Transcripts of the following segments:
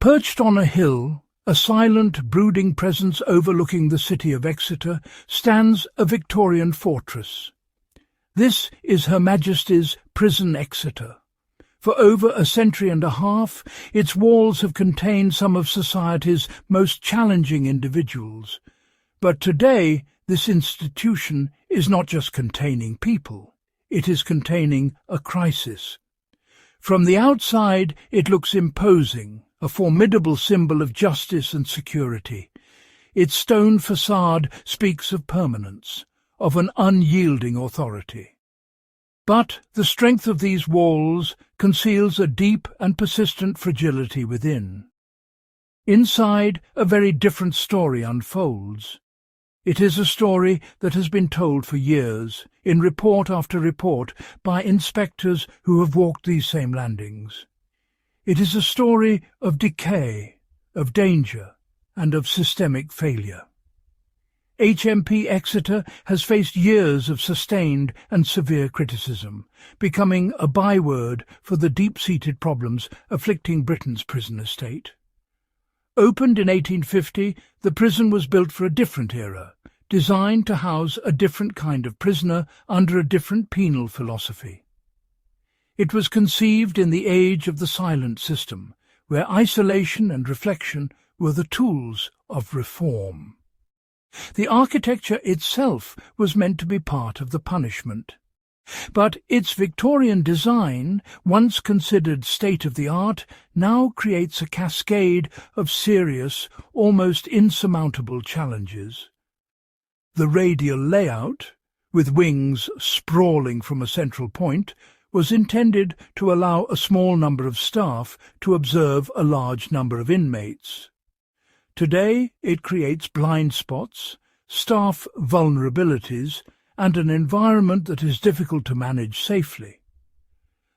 Perched on a hill, a silent, brooding presence overlooking the city of Exeter, stands a Victorian fortress. This is Her Majesty's Prison Exeter. For over a century and a half, its walls have contained some of society's most challenging individuals. But today, this institution is not just containing people, it is containing a crisis. From the outside, it looks imposing, a formidable symbol of justice and security. Its stone facade speaks of permanence, of an unyielding authority. But the strength of these walls conceals a deep and persistent fragility within. Inside, a very different story unfolds. It is a story that has been told for years, in report after report, by inspectors who have walked these same landings. It is a story of decay, of danger, and of systemic failure. HMP Exeter has faced years of sustained and severe criticism, becoming a byword for the deep-seated problems afflicting Britain's prison estate. Opened in 1850, the prison was built for a different era, designed to house a different kind of prisoner under a different penal philosophy. It was conceived in the age of the silent system, where isolation and reflection were the tools of reform. The architecture itself was meant to be part of the punishment. But its Victorian design, once considered state-of-the-art, now creates a cascade of serious, almost insurmountable challenges. The radial layout, with wings sprawling from a central point, was intended to allow a small number of staff to observe a large number of inmates. Today it creates blind spots, staff vulnerabilities, and an environment that is difficult to manage safely.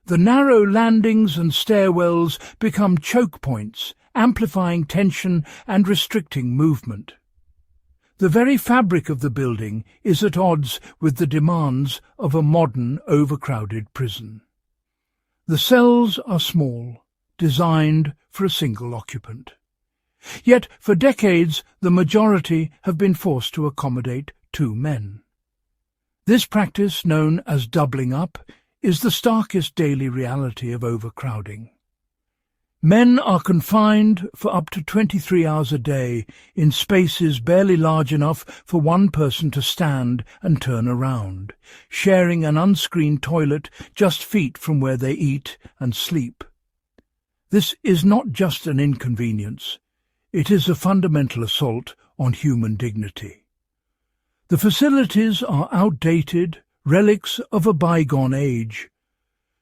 The narrow landings and stairwells become choke points, amplifying tension and restricting movement. The very fabric of the building is at odds with the demands of a modern, overcrowded prison. The cells are small, designed for a single occupant. Yet, for decades, the majority have been forced to accommodate 2 men. This practice, known as doubling up, is the starkest daily reality of overcrowding. Men are confined for up to 23 hours a day in spaces barely large enough for one person to stand and turn around, sharing an unscreened toilet just feet from where they eat and sleep. This is not just an inconvenience. It is a fundamental assault on human dignity. The facilities are outdated, relics of a bygone age.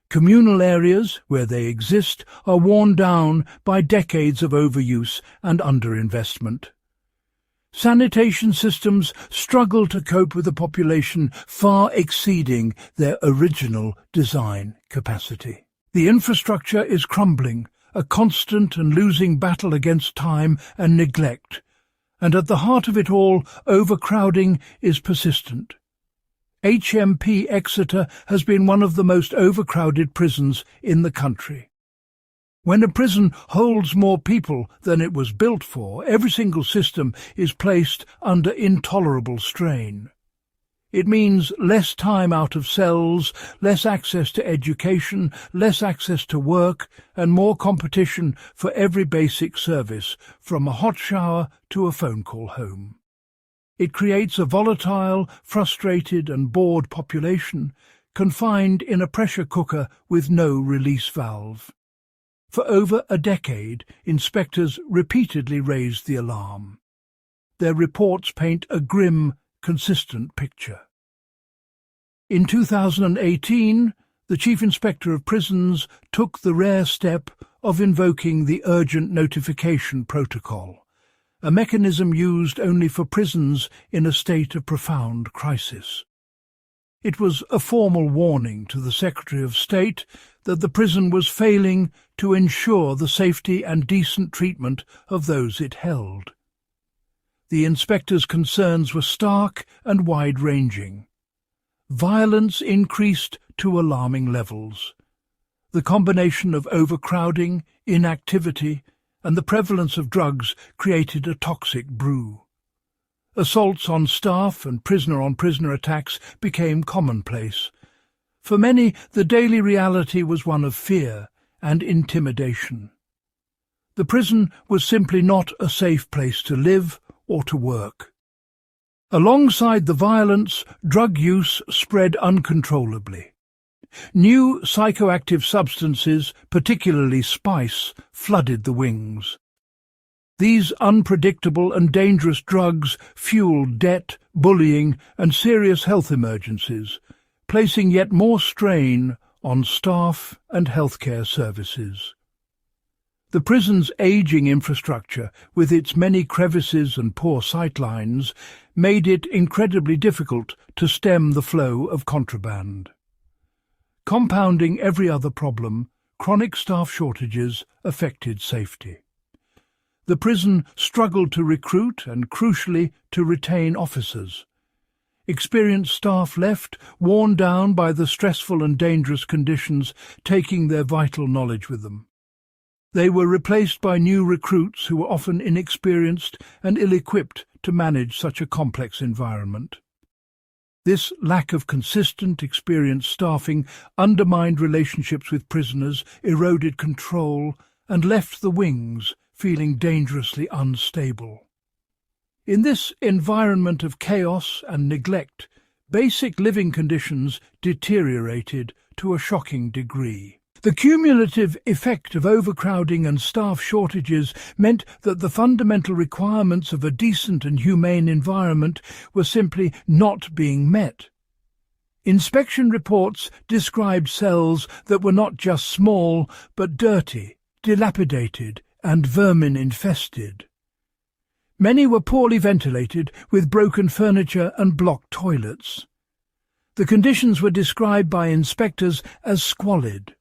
Communal areas, where they exist, are worn down by decades of overuse and underinvestment. Sanitation systems struggle to cope with a population far exceeding their original design capacity. The infrastructure is crumbling, a constant and losing battle against time and neglect, and at the heart of it all, overcrowding is persistent. HMP Exeter has been one of the most overcrowded prisons in the country. When a prison holds more people than it was built for, every single system is placed under intolerable strain. It means less time out of cells, less access to education, less access to work, and more competition for every basic service, from a hot shower to a phone call home. It creates a volatile, frustrated and bored population, confined in a pressure cooker with no release valve. For over a decade, inspectors repeatedly raised the alarm. Their reports paint a grim, consistent picture. In 2018, the Chief Inspector of Prisons took the rare step of invoking the Urgent Notification Protocol, a mechanism used only for prisons in a state of profound crisis. It was a formal warning to the Secretary of State that the prison was failing to ensure the safety and decent treatment of those it held. The inspector's concerns were stark and wide-ranging. Violence increased to alarming levels. The combination of overcrowding, inactivity, and the prevalence of drugs created a toxic brew. Assaults on staff and prisoner-on-prisoner attacks became commonplace. For many, the daily reality was one of fear and intimidation. The prison was simply not a safe place to live or to work. Alongside the violence, drug use spread uncontrollably. New psychoactive substances, particularly spice, flooded the wings. These unpredictable and dangerous drugs fueled debt, bullying, and serious health emergencies, placing yet more strain on staff and healthcare services. The prison's ageing infrastructure, with its many crevices and poor sightlines, made it incredibly difficult to stem the flow of contraband. Compounding every other problem, chronic staff shortages affected safety. The prison struggled to recruit and, crucially, to retain officers. Experienced staff left, worn down by the stressful and dangerous conditions, taking their vital knowledge with them. They were replaced by new recruits who were often inexperienced and ill-equipped to manage such a complex environment. This lack of consistent, experienced staffing undermined relationships with prisoners, eroded control, and left the wings feeling dangerously unstable. In this environment of chaos and neglect, basic living conditions deteriorated to a shocking degree. The cumulative effect of overcrowding and staff shortages meant that the fundamental requirements of a decent and humane environment were simply not being met. Inspection reports described cells that were not just small, but dirty, dilapidated, and vermin-infested. Many were poorly ventilated, with broken furniture and blocked toilets. The conditions were described by inspectors as squalid,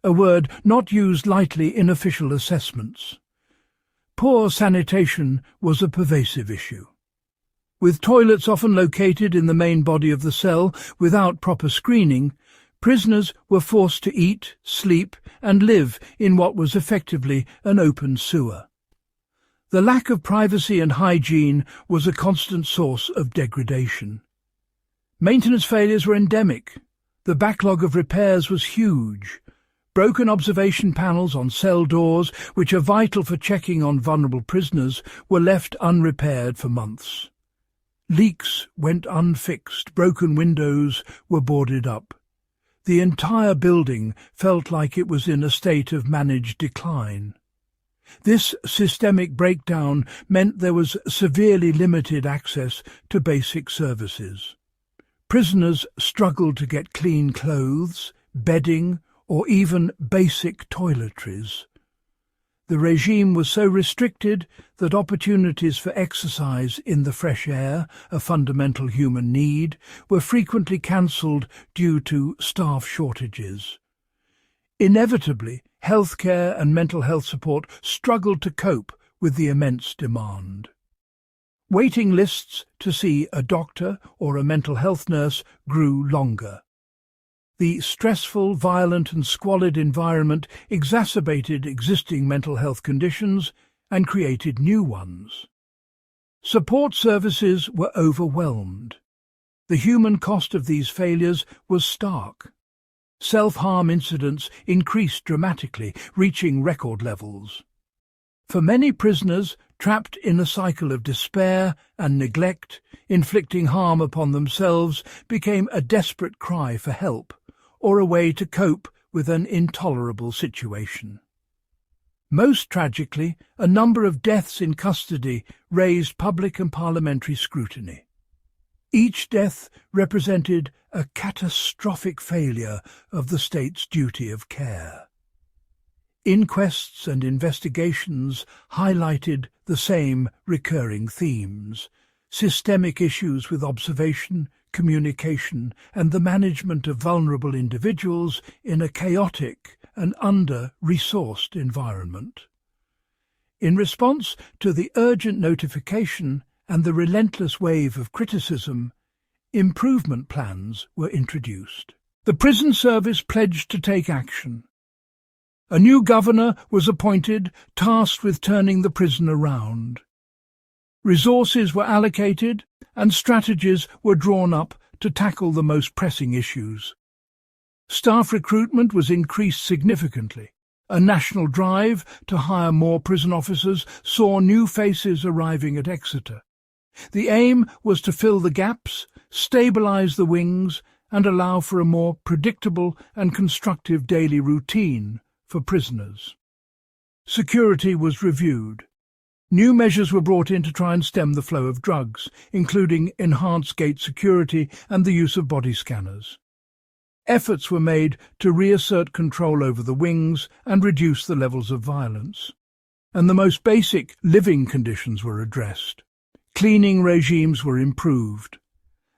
a word not used lightly in official assessments. Poor sanitation was a pervasive issue. With toilets often located in the main body of the cell without proper screening, prisoners were forced to eat, sleep, and live in what was effectively an open sewer. The lack of privacy and hygiene was a constant source of degradation. Maintenance failures were endemic. The backlog of repairs was huge. Broken observation panels on cell doors, which are vital for checking on vulnerable prisoners, were left unrepaired for months. Leaks went unfixed, broken windows were boarded up. The entire building felt like it was in a state of managed decline. This systemic breakdown meant there was severely limited access to basic services. Prisoners struggled to get clean clothes, bedding, or even basic toiletries. The regime was so restricted that opportunities for exercise in the fresh air, a fundamental human need, were frequently cancelled due to staff shortages. Inevitably, healthcare and mental health support struggled to cope with the immense demand. Waiting lists to see a doctor or a mental health nurse grew longer. The stressful, violent and squalid environment exacerbated existing mental health conditions and created new ones. Support services were overwhelmed. The human cost of these failures was stark. Self-harm incidents increased dramatically, reaching record levels. For many prisoners, trapped in a cycle of despair and neglect, inflicting harm upon themselves became a desperate cry for help, or a way to cope with an intolerable situation. Most tragically, a number of deaths in custody raised public and parliamentary scrutiny. Each death represented a catastrophic failure of the state's duty of care. Inquests and investigations highlighted the same recurring themes: systemic issues with observation, communication, and the management of vulnerable individuals in a chaotic and under-resourced environment. In response to the urgent notification and the relentless wave of criticism, improvement plans were introduced. The prison service pledged to take action. A new governor was appointed, tasked with turning the prison around. Resources were allocated and strategies were drawn up to tackle the most pressing issues. Staff recruitment was increased significantly. A national drive to hire more prison officers saw new faces arriving at Exeter. The aim was to fill the gaps, stabilise the wings, and allow for a more predictable and constructive daily routine for prisoners. Security was reviewed. New measures were brought in to try and stem the flow of drugs, including enhanced gate security and the use of body scanners. Efforts were made to reassert control over the wings and reduce the levels of violence. And the most basic living conditions were addressed. Cleaning regimes were improved.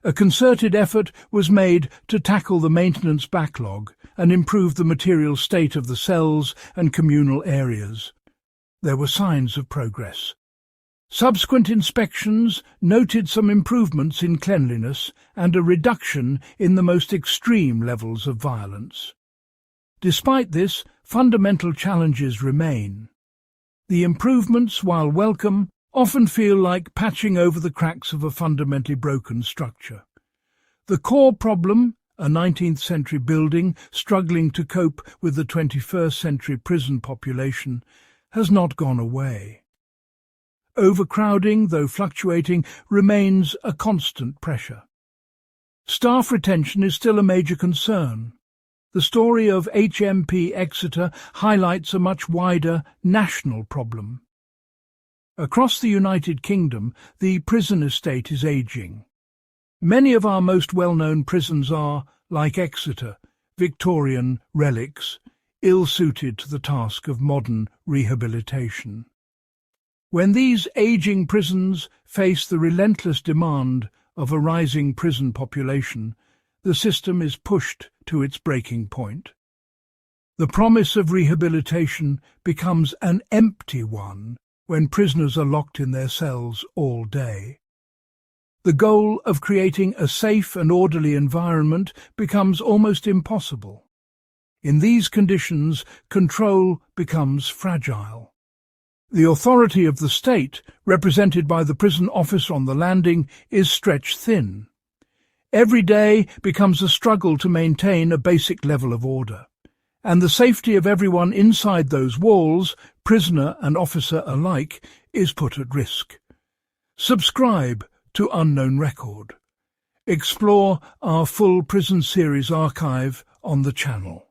A concerted effort was made to tackle the maintenance backlog and improve the material state of the cells and communal areas. There were signs of progress. Subsequent inspections noted some improvements in cleanliness and a reduction in the most extreme levels of violence. Despite this, fundamental challenges remain. The improvements, while welcome, often feel like patching over the cracks of a fundamentally broken structure. The core problem, a 19th century building struggling to cope with the 21st century prison population, has not gone away. Overcrowding, though fluctuating, remains a constant pressure. Staff retention is still a major concern. The story of HMP Exeter highlights a much wider national problem. Across the United Kingdom, the prison estate is ageing. Many of our most well-known prisons are, like Exeter, Victorian relics, ill-suited to the task of modern rehabilitation. When these ageing prisons face the relentless demand of a rising prison population, the system is pushed to its breaking point. The promise of rehabilitation becomes an empty one when prisoners are locked in their cells all day. The goal of creating a safe and orderly environment becomes almost impossible. In these conditions, control becomes fragile. The authority of the state, represented by the prison officer on the landing, is stretched thin. Every day becomes a struggle to maintain a basic level of order, and the safety of everyone inside those walls, prisoner and officer alike, is put at risk. Subscribe to Unknown Record. Explore our full prison series archive on the channel.